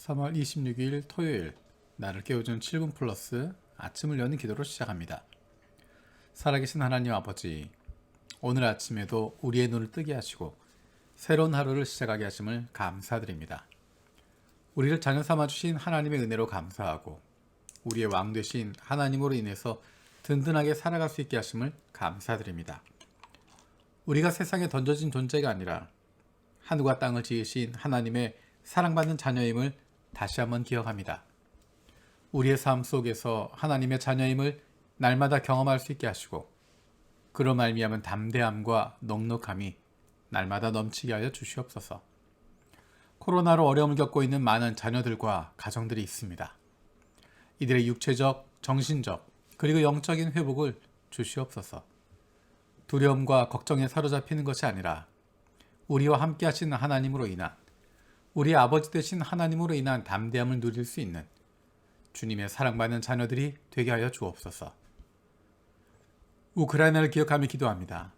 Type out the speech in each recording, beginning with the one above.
3월 26일 토요일, 나를 깨워준 7분 플러스 아침을 여는 기도로 시작합니다. 살아계신 하나님 아버지, 오늘 아침에도 우리의 눈을 뜨게 하시고 새로운 하루를 시작하게 하심을 감사드립니다. 우리를 자녀 삼아주신 하나님의 은혜로 감사하고 우리의 왕 되신 하나님으로 인해서 든든하게 살아갈 수 있게 하심을 감사드립니다. 우리가 세상에 던져진 존재가 아니라 하늘과 땅을 지으신 하나님의 사랑받는 자녀임을 다시 한번 기억합니다. 우리의 삶 속에서 하나님의 자녀임을 날마다 경험할 수 있게 하시고 그로 말미암은 담대함과 넉넉함이 날마다 넘치게 하여 주시옵소서. 코로나로 어려움을 겪고 있는 많은 자녀들과 가정들이 있습니다. 이들의 육체적, 정신적, 그리고 영적인 회복을 주시옵소서. 두려움과 걱정에 사로잡히는 것이 아니라 우리와 함께 하시는 하나님으로 인한, 우리 아버지 되신 하나님으로 인한 담대함을 누릴 수 있는 주님의 사랑받는 자녀들이 되게 하여 주옵소서. 우크라이나를 기억하며 기도합니다.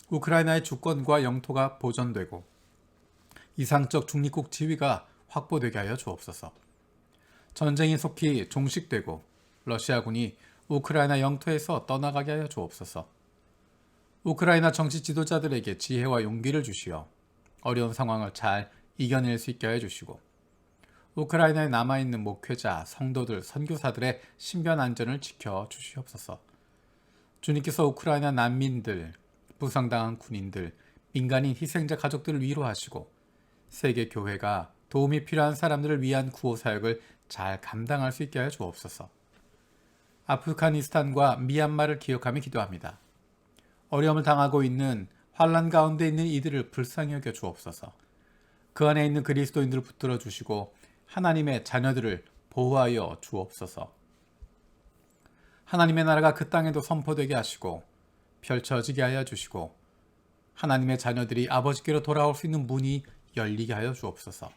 우크라이나의 주권과 영토가 보존되고 이상적 중립국 지위가 확보되게 하여 주옵소서. 전쟁이 속히 종식되고 러시아군이 우크라이나 영토에서 떠나가게 하여 주옵소서. 우크라이나 정치 지도자들에게 지혜와 용기를 주시어 어려운 상황을 잘 이겨낼 수 있게 해주시고 우크라이나에 남아있는 목회자, 성도들, 선교사들의 신변 안전을 지켜주시옵소서. 주님께서 우크라이나 난민들, 부상당한 군인들, 민간인 희생자 가족들을 위로하시고 세계 교회가 도움이 필요한 사람들을 위한 구호 사역을 잘 감당할 수 있게 하여 주옵소서. 아프가니스탄과 미얀마를 기억하며 기도합니다. 어려움을 당하고 있는 환란 가운데 있는 이들을 불쌍히 여겨 주옵소서. 그 안에 있는 그리스도인들을 붙들어 주시고 하나님의 자녀들을 보호하여 주옵소서. 하나님의 나라가 그 땅에도 선포되게 하시고 펼쳐지게 하여 주시고 하나님의 자녀들이 아버지께로 돌아올 수 있는 문이 열리게 하여 주옵소서.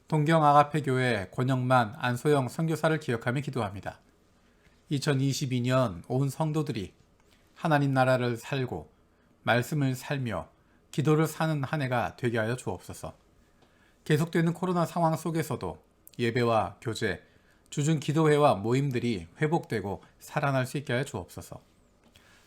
동경 아가페 교회 권영만 안소영 선교사를 기억하며 기도합니다. 2022년 온 성도들이 하나님 나라를 살고 말씀을 살며 기도를 사는 한 해가 되게 하여 주옵소서. 계속되는 코로나 상황 속에서도 예배와 교제, 주중 기도회와 모임들이 회복되고 살아날 수 있게 하여 주옵소서.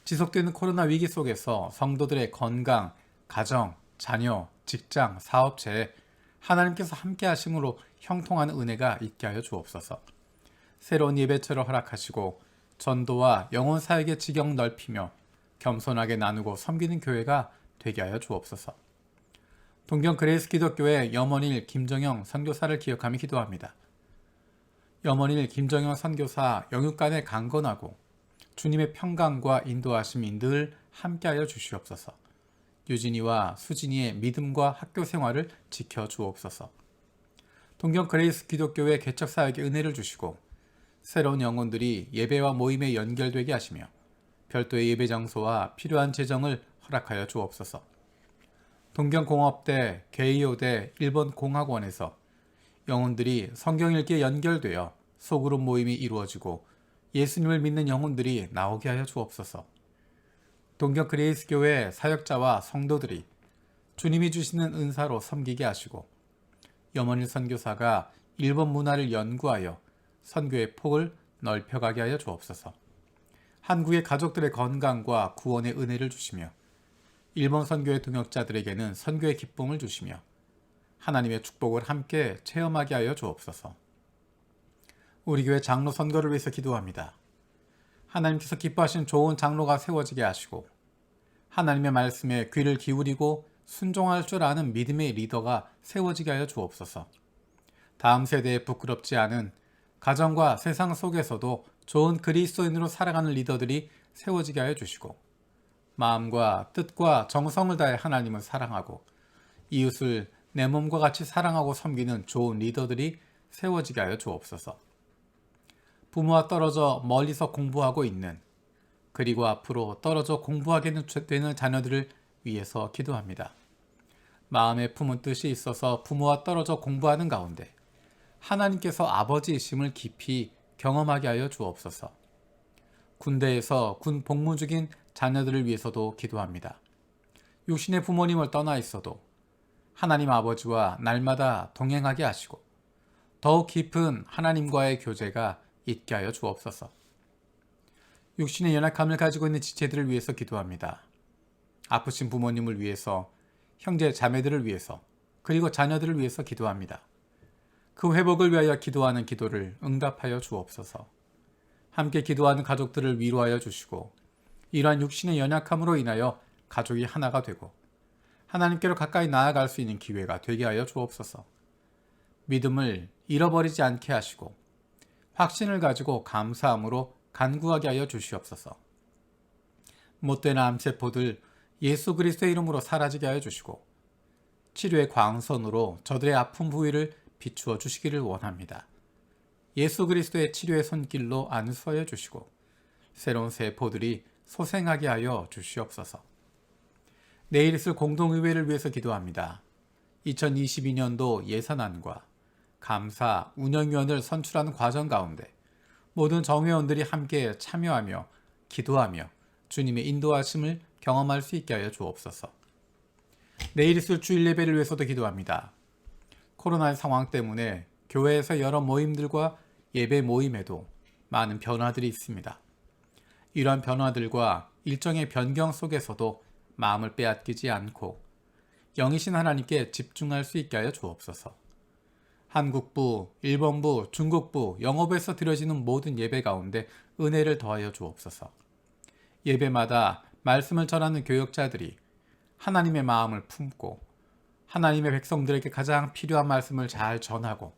지속되는 코로나 위기 속에서 성도들의 건강, 가정, 자녀, 직장, 사업체에 하나님께서 함께 하심으로 형통하는 은혜가 있게 하여 주옵소서. 새로운 예배처를 허락하시고 전도와 영혼 사역의 지경 넓히며 겸손하게 나누고 섬기는 교회가 되게 하여 주옵소서. 동경 그레이스 기독교회 염원일 김정영 선교사를 기억하며 기도합니다. 염원일 김정영 선교사 영육간에 강건하고 주님의 평강과 인도하심이 늘 함께하여 주시옵소서. 유진이와 수진이의 믿음과 학교 생활을 지켜 주옵소서. 동경 그레이스 기독교회 개척 사역에 은혜를 주시고 새로운 영혼들이 예배와 모임에 연결되게 하시며 별도의 예배 장소와 필요한 재정을 허락하여 주옵소서. 동경공업대, 게이오대, 일본 공학원에서 영혼들이 성경 읽기에 연결되어 소그룹 모임이 이루어지고 예수님을 믿는 영혼들이 나오게 하여 주옵소서. 동경 그레이스 교회 사역자와 성도들이 주님이 주시는 은사로 섬기게 하시고 염원일 선교사가 일본 문화를 연구하여 선교의 폭을 넓혀가게 하여 주옵소서. 한국의 가족들의 건강과 구원의 은혜를 주시며 일본 선교의 동역자들에게는 선교의 기쁨을 주시며 하나님의 축복을 함께 체험하게 하여 주옵소서. 우리 교회 장로 선거를 위해서 기도합니다. 하나님께서 기뻐하신 좋은 장로가 세워지게 하시고 하나님의 말씀에 귀를 기울이고 순종할 줄 아는 믿음의 리더가 세워지게 하여 주옵소서. 다음 세대에 부끄럽지 않은 가정과 세상 속에서도 좋은 그리스도인으로 살아가는 리더들이 세워지게 하여 주시고 마음과 뜻과 정성을 다해 하나님을 사랑하고 이웃을 내 몸과 같이 사랑하고 섬기는 좋은 리더들이 세워지게 하여 주옵소서. 부모와 떨어져 멀리서 공부하고 있는 그리고 앞으로 떨어져 공부하게 되는 자녀들을 위해서 기도합니다. 마음에 품은 뜻이 있어서 부모와 떨어져 공부하는 가운데 하나님께서 아버지이심을 깊이 경험하게 하여 주옵소서. 군대에서 군 복무 중인 자녀들을 위해서도 기도합니다. 육신의 부모님을 떠나 있어도 하나님 아버지와 날마다 동행하게 하시고 더욱 깊은 하나님과의 교제가 있게 하여 주옵소서. 육신의 연약함을 가지고 있는 지체들을 위해서 기도합니다. 아프신 부모님을 위해서, 형제 자매들을 위해서, 그리고 자녀들을 위해서 기도합니다. 그 회복을 위하여 기도하는 기도를 응답하여 주옵소서. 함께 기도하는 가족들을 위로하여 주시고, 이러한 육신의 연약함으로 인하여 가족이 하나가 되고 하나님께로 가까이 나아갈 수 있는 기회가 되게 하여 주옵소서. 믿음을 잃어버리지 않게 하시고 확신을 가지고 감사함으로 간구하게 하여 주시옵소서. 못된 암세포들 예수 그리스도의 이름으로 사라지게 하여 주시고 치료의 광선으로 저들의 아픈 부위를 비추어 주시기를 원합니다. 예수 그리스도의 치료의 손길로 안수하여 주시고 새로운 세포들이 소생하게 하여 주시옵소서. 내일 있을 공동의회를 위해서 기도합니다. 2022년도 예산안과 감사 운영위원을 선출하는 과정 가운데 모든 정회원들이 함께 참여하며 기도하며 주님의 인도하심을 경험할 수 있게 하여 주옵소서. 내일 있을 주일 예배를 위해서도 기도합니다. 코로나의 상황 때문에 교회에서 여러 모임들과 예배 모임에도 많은 변화들이 있습니다. 이러한 변화들과 일정의 변경 속에서도 마음을 빼앗기지 않고 영이신 하나님께 집중할 수 있게 하여 주옵소서. 한국부, 일본부, 중국부, 영어부에서 드려지는 모든 예배 가운데 은혜를 더하여 주옵소서. 예배마다 말씀을 전하는 교역자들이 하나님의 마음을 품고 하나님의 백성들에게 가장 필요한 말씀을 잘 전하고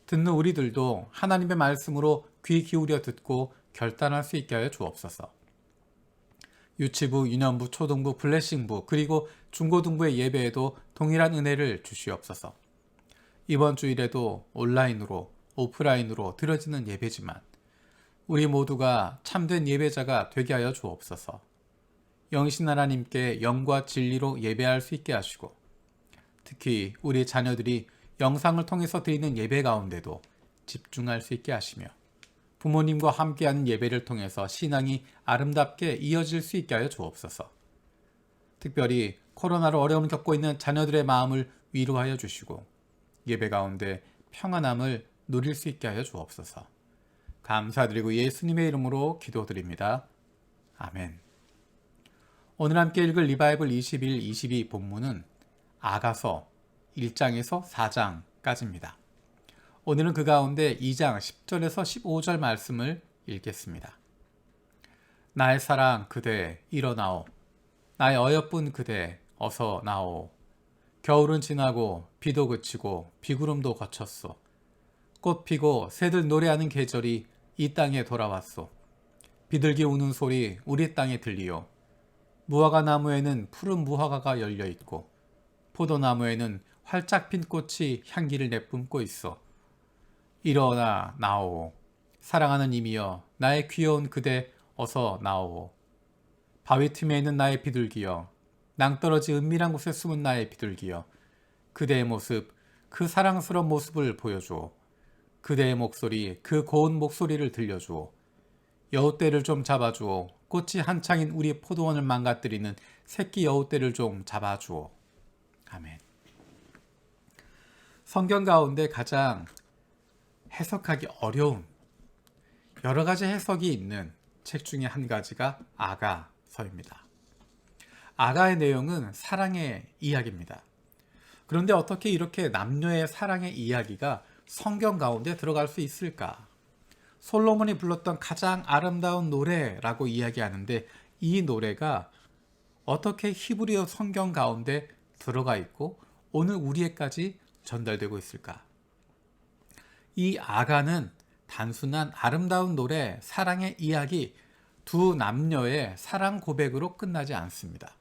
듣는 우리들도 하나님의 말씀으로 귀 기울여 듣고 결단할 수 있게 하여 주옵소서. 유치부, 유년부, 초등부, 블레싱부 그리고 중고등부의 예배에도 동일한 은혜를 주시옵소서. 이번 주일에도 온라인으로 오프라인으로 드려지는 예배지만 우리 모두가 참된 예배자가 되게 하여 주옵소서. 영이신 하나님께 영과 진리로 예배할 수 있게 하시고 특히 우리 자녀들이 영상을 통해서 드리는 예배 가운데도 집중할 수 있게 하시며 부모님과 함께하는 예배를 통해서 신앙이 아름답게 이어질 수 있게 하여 주옵소서. 특별히 코로나로 어려움을 겪고 있는 자녀들의 마음을 위로하여 주시고 예배 가운데 평안함을 누릴 수 있게 하여 주옵소서. 감사드리고 예수님의 이름으로 기도드립니다. 아멘. 오늘 함께 읽을 리바이블 21, 22 본문은 아가서 1장에서 4장까지입니다. 오늘은 그 가운데 2장 10절에서 15절 말씀을 읽겠습니다. 나의 사랑 그대 일어나오. 나의 어여쁜 그대 어서 나오. 겨울은 지나고 비도 그치고 비구름도 거쳤소. 꽃 피고 새들 노래하는 계절이 이 땅에 돌아왔소. 비둘기 우는 소리 우리 땅에 들리오. 무화과 나무에는 푸른 무화과가 열려있고 포도나무에는 활짝 핀 꽃이 향기를 내뿜고 있어. 일어나 나오. 사랑하는 이미여 나의 귀여운 그대 어서 나오. 바위 틈에 있는 나의 비둘기여 낭떠러지 은밀한 곳에 숨은 나의 비둘기여 그대의 모습 그 사랑스러운 모습을 보여주오. 그대의 목소리 그 고운 목소리를 들려주오. 여우떼를 좀 잡아주오. 꽃이 한창인 우리 포도원을 망가뜨리는 새끼 여우떼를 좀 잡아주오. 아멘. 성경 가운데 가장 해석하기 어려운 여러 가지 해석이 있는 책 중에 한 가지가 아가서입니다. 아가의 내용은 사랑의 이야기입니다. 그런데 어떻게 이렇게 남녀의 사랑의 이야기가 성경 가운데 들어갈 수 있을까? 솔로몬이 불렀던 가장 아름다운 노래라고 이야기하는데 이 노래가 어떻게 히브리어 성경 가운데 들어가 있고 오늘 우리에까지 전달되고 있을까? 이 아가는 단순한 아름다운 노래, 사랑의 이야기, 두 남녀의 사랑 고백으로 끝나지 않습니다.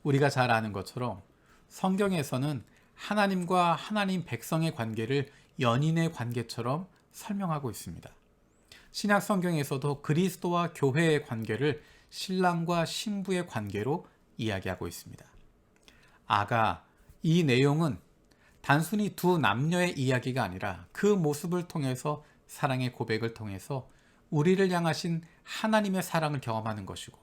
우리가 잘 아는 것처럼 성경에서는 하나님과 하나님 백성의 관계를 연인의 관계처럼 설명하고 있습니다. 신약 성경에서도 그리스도와 교회의 관계를 신랑과 신부의 관계로 이야기하고 있습니다. 아가, 이 내용은 단순히 두 남녀의 이야기가 아니라 그 모습을 통해서 사랑의 고백을 통해서 우리를 향하신 하나님의 사랑을 경험하는 것이고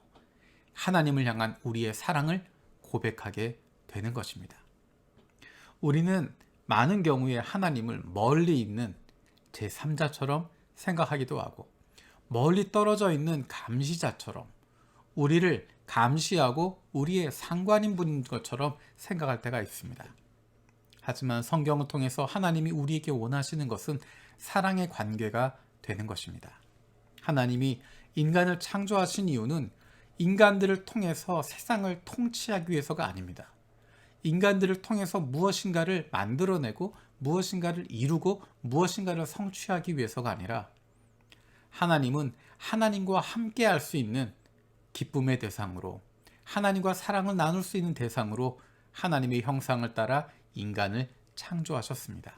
하나님을 향한 우리의 사랑을 고백하게 되는 것입니다. 우리는 많은 경우에 하나님을 멀리 있는 제3자처럼 생각하기도 하고 멀리 떨어져 있는 감시자처럼 우리를 감시하고 우리의 상관인 분인 것처럼 생각할 때가 있습니다. 하지만 성경을 통해서 하나님이 우리에게 원하시는 것은 사랑의 관계가 되는 것입니다. 하나님이 인간을 창조하신 이유는 인간들을 통해서 세상을 통치하기 위해서가 아닙니다. 인간들을 통해서 무엇인가를 만들어내고 무엇인가를 이루고 무엇인가를 성취하기 위해서가 아니라 하나님은 하나님과 함께 할 수 있는 기쁨의 대상으로 하나님과 사랑을 나눌 수 있는 대상으로 하나님의 형상을 따라 인간을 창조하셨습니다.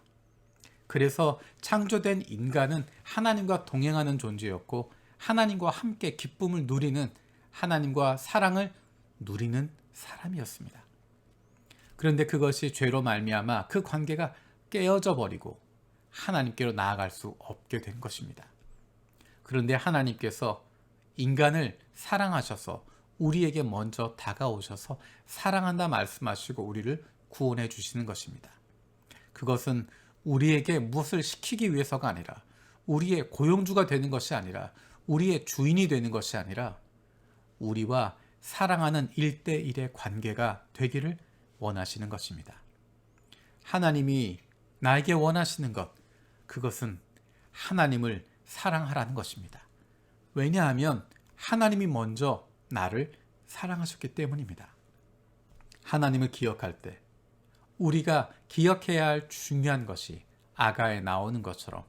그래서 창조된 인간은 하나님과 동행하는 존재였고 하나님과 함께 기쁨을 누리는 하나님과 사랑을 누리는 사람이었습니다. 그런데 그것이 죄로 말미암아 그 관계가 깨어져 버리고 하나님께로 나아갈 수 없게 된 것입니다. 그런데 하나님께서 인간을 사랑하셔서 우리에게 먼저 다가오셔서 사랑한다 말씀하시고 우리를 구원해 주시는 것입니다. 그것은 우리에게 무엇을 시키기 위해서가 아니라 우리의 고용주가 되는 것이 아니라 우리의 주인이 되는 것이 아니라 우리와 사랑하는 1대1의 관계가 되기를 원하시는 것입니다. 하나님이 나에게 원하시는 것, 그것은 하나님을 사랑하라는 것입니다. 왜냐하면 하나님이 먼저 나를 사랑하셨기 때문입니다. 하나님을 기억할 때 우리가 기억해야 할 중요한 것이 아가에 나오는 것처럼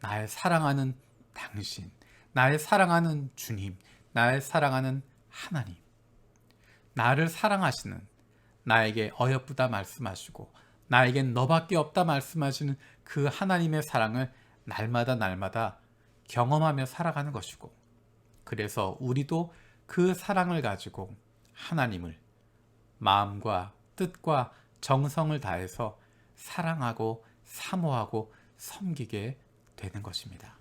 나의 사랑하는 당신, 나의 사랑하는 주님, 나의 사랑하는 하나님, 나를 사랑하시는, 나에게 어여쁘다 말씀하시고 나에겐 너밖에 없다 말씀하시는 그 하나님의 사랑을 날마다 경험하며 살아가는 것이고, 그래서 우리도 그 사랑을 가지고 하나님을 마음과 뜻과 정성을 다해서 사랑하고 사모하고 섬기게 되는 것입니다.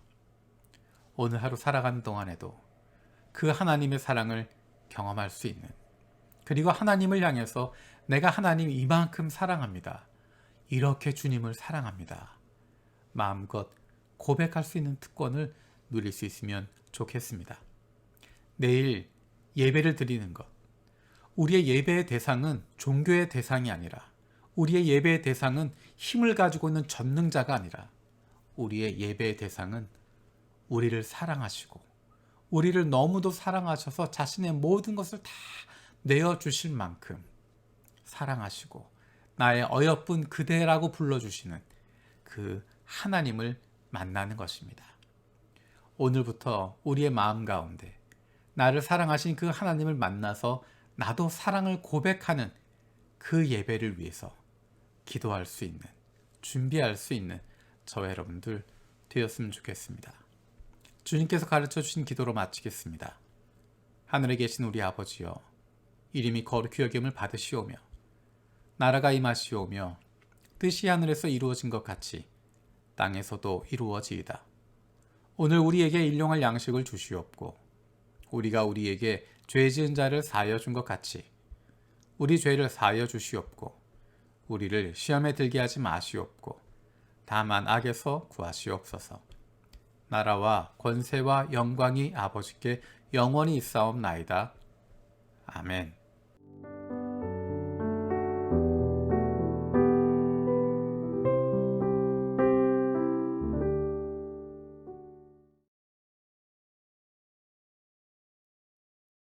오늘 하루 살아가는 동안에도 그 하나님의 사랑을 경험할 수 있는, 그리고 하나님을 향해서 내가 하나님 이만큼 사랑합니다, 이렇게 주님을 사랑합니다, 마음껏 고백할 수 있는 특권을 누릴 수 있으면 좋겠습니다. 내일 예배를 드리는 것, 우리의 예배의 대상은 종교의 대상이 아니라, 우리의 예배의 대상은 힘을 가지고 있는 전능자가 아니라, 우리의 예배의 대상은 우리를 사랑하시고 우리를 너무도 사랑하셔서 자신의 모든 것을 다 내어주실 만큼 사랑하시고 나의 어여쁜 그대라고 불러주시는 그 하나님을 만나는 것입니다. 오늘부터 우리의 마음 가운데 나를 사랑하신 그 하나님을 만나서 나도 사랑을 고백하는 그 예배를 위해서 기도할 수 있는, 준비할 수 있는 저와 여러분들 되었으면 좋겠습니다. 주님께서 가르쳐 주신 기도로 마치겠습니다. 하늘에 계신 우리 아버지여, 이름이 거룩히 여김을 받으시오며 나라가 임하시오며 뜻이 하늘에서 이루어진 것 같이 땅에서도 이루어지이다. 오늘 우리에게 일용할 양식을 주시옵고 우리가 우리에게 죄 지은 자를 사하여 준 것 같이 우리 죄를 사하여 주시옵고 우리를 시험에 들게 하지 마시옵고 다만 악에서 구하시옵소서. 나라와 권세와 영광이 아버지께 영원히 있사옵나이다. 아멘.